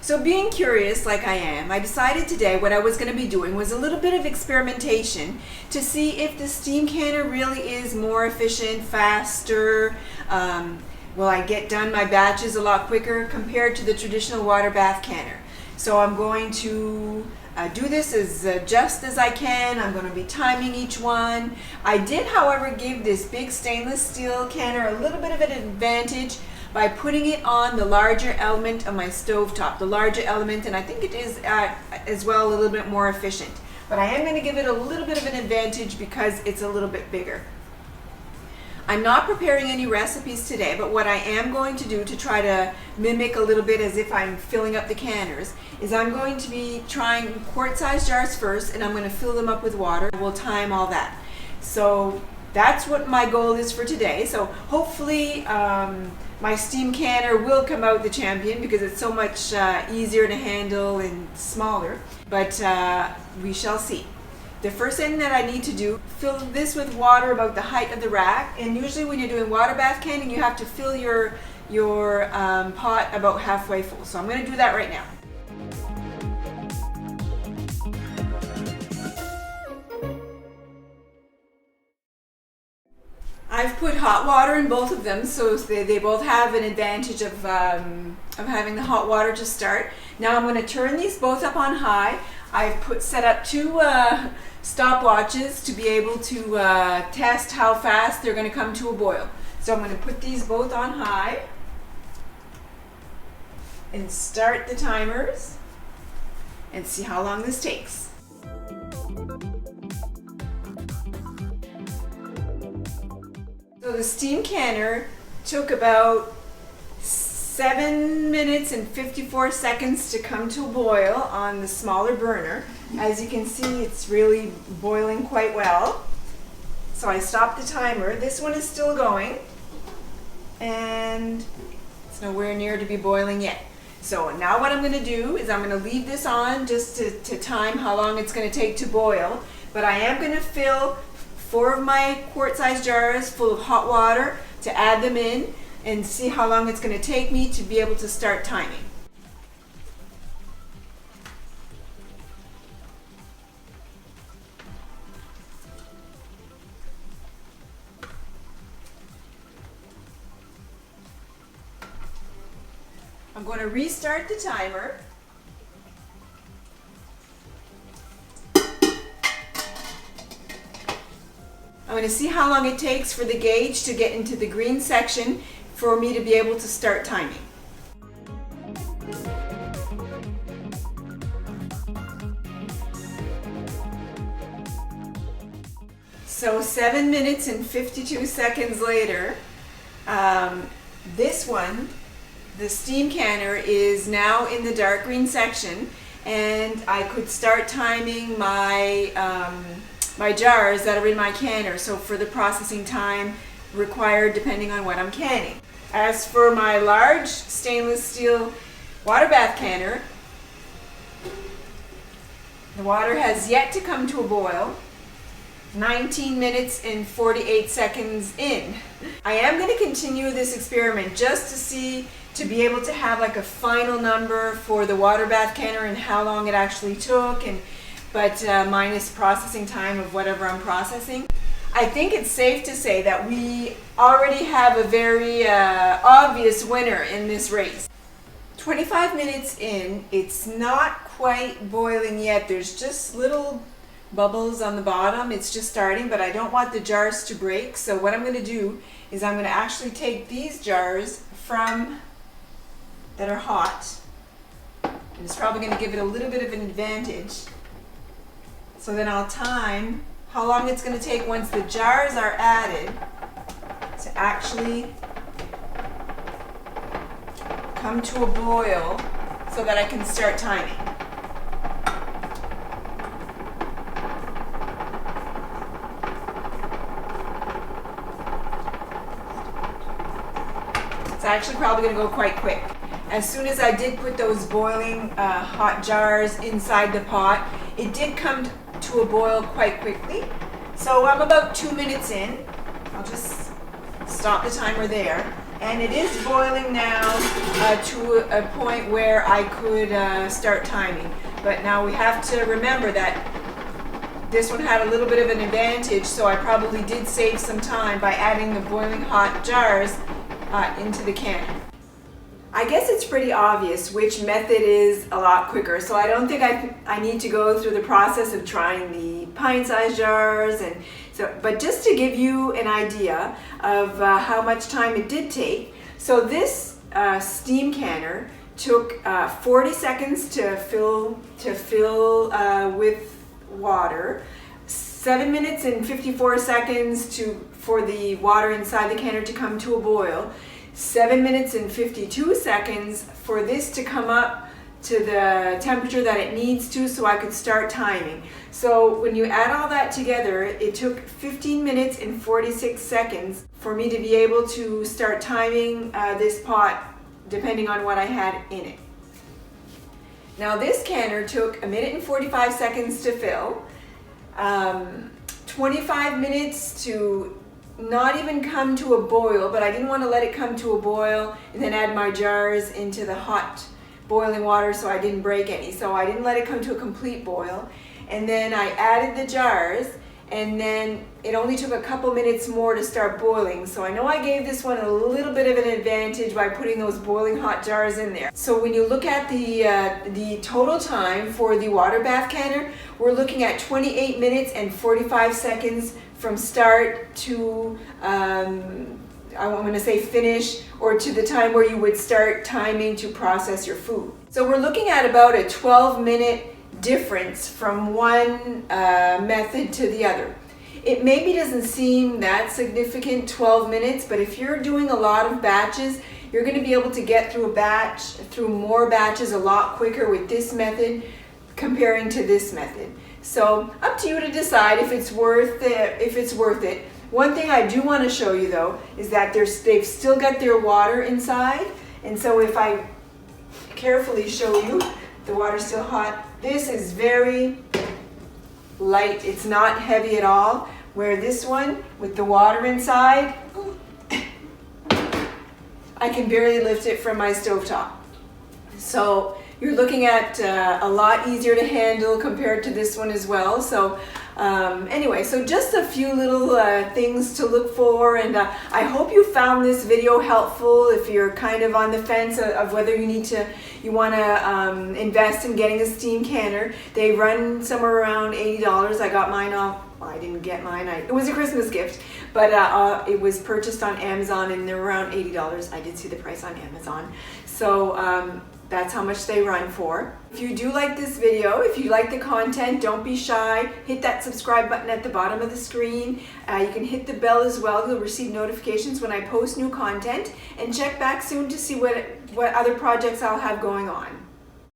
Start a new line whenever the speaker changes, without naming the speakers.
So being curious like I am, I decided today what I was going to be doing was a little bit of experimentation to see if the steam canner really is more efficient, faster. Will I get done my batches a lot quicker compared to the traditional water bath canner? So I'm going to do this as just as I can. I'm going to be timing each one. I did, however, give this big stainless steel canner a little bit of an advantage by putting it on the larger element of my stovetop, the larger element, and I think it is as well a little bit more efficient. But I am going to give it a little bit of an advantage because it's a little bit bigger. I'm not preparing any recipes today, but what I am going to do to try to mimic a little bit as if I'm filling up the canners is I'm going to be trying quart-sized jars first, and I'm going to fill them up with water. We'll time all that. So that's what my goal is for today. So hopefully my steam canner will come out the champion because it's so much easier to handle and smaller, but we shall see. The first thing that I need to do, fill this with water about the height of the rack, and usually when you're doing water bath canning, you have to fill your pot about halfway full. So I'm going to do that right now. I've put hot water in both of them, so they both have an advantage of having the hot water to start. Now I'm going to turn these both up on high. I've set up two stopwatches to be able to test how fast they're going to come to a boil. So I'm going to put these both on high and start the timers and see how long this takes. So the steam canner took about 7 minutes and 54 seconds to come to a boil on the smaller burner. As you can see, it's really boiling quite well. So I stopped the timer. This one is still going, and it's nowhere near to be boiling yet. So now what I'm going to do is I'm going to leave this on just to time how long it's going to take to boil. But I am going to fill 4 of my quart-sized jars full of hot water to add them in and see how long it's going to take me to be able to start timing. I'm going to restart the timer. I'm going to see how long it takes for the gauge to get into the green section for me to be able to start timing. So 7 minutes and 52 seconds later, this one, the steam canner, is now in the dark green section, and I could start timing my my jars that are in my canner, so for the processing time required depending on what I'm canning. As for my large stainless steel water bath canner, the water has yet to come to a boil. 19 minutes and 48 seconds in. I am going to continue this experiment just to be able to have like a final number for the water bath canner and how long it actually took, but minus processing time of whatever I'm processing. I think it's safe to say that we already have a very obvious winner in this race. 25 minutes in, it's not quite boiling yet. There's just little bubbles on the bottom. It's just starting, but I don't want the jars to break. So what I'm going to do is I'm going to actually take these jars that are hot, and it's probably going to give it a little bit of an advantage. So then I'll time how long it's going to take once the jars are added to actually come to a boil so that I can start timing. It's actually probably going to go quite quick. As soon as I did put those boiling hot jars inside the pot, it did come to a boil quite quickly. So I'm about 2 minutes in. I'll just stop the timer there. And it is boiling now to a point where I could start timing. But now we have to remember that this one had a little bit of an advantage, so I probably did save some time by adding the boiling hot jars into the can. I guess it's pretty obvious which method is a lot quicker, so I don't think I need to go through the process of trying the pint-sized jars. But just to give you an idea of how much time it did take, so this steam canner took 40 seconds to fill with water, 7 minutes and 54 seconds for the water inside the canner to come to a boil, 7 minutes and 52 seconds for this to come up to the temperature that it needs to, so I could start timing. So when you add all that together, it took 15 minutes and 46 seconds for me to be able to start timing this pot depending on what I had in it. Now this canner took 1 minute and 45 seconds to fill, 25 minutes to not even come to a boil, but I didn't want to let it come to a boil and then add my jars into the hot boiling water so I didn't break any. So I didn't let it come to a complete boil. And then I added the jars, and then it only took a couple minutes more to start boiling. So I know I gave this one a little bit of an advantage by putting those boiling hot jars in there. So when you look at the total time for the water bath canner, we're looking at 28 minutes and 45 seconds from start to I'm going to say finish, or to the time where you would start timing to process your food. So we're looking at about a 12-minute difference from one method to the other. It maybe doesn't seem that significant, 12 minutes, but if you're doing a lot of batches, you're going to be able to get through more batches a lot quicker with this method comparing to this method. So up to you to decide if it's worth it. One thing I do want to show you though is that they've still got their water inside, and so if I carefully show you, the water's still hot. This is very light, it's not heavy at all, where this one with the water inside, I can barely lift it from my stovetop. So you're looking at a lot easier to handle compared to this one as well. So anyway, so just a few little things to look for, and I hope you found this video helpful if you're kind of on the fence of whether you want to invest in getting a steam canner. They run somewhere around $80. I got mine off, well, I didn't get mine, it was a Christmas gift, but it was purchased on Amazon and they're around $80. I did see the price on Amazon. So that's how much they run for. If you do like this video, if you like the content, don't be shy. Hit that subscribe button at the bottom of the screen. You can hit the bell as well. You'll receive notifications when I post new content. And check back soon to see what other projects I'll have going on.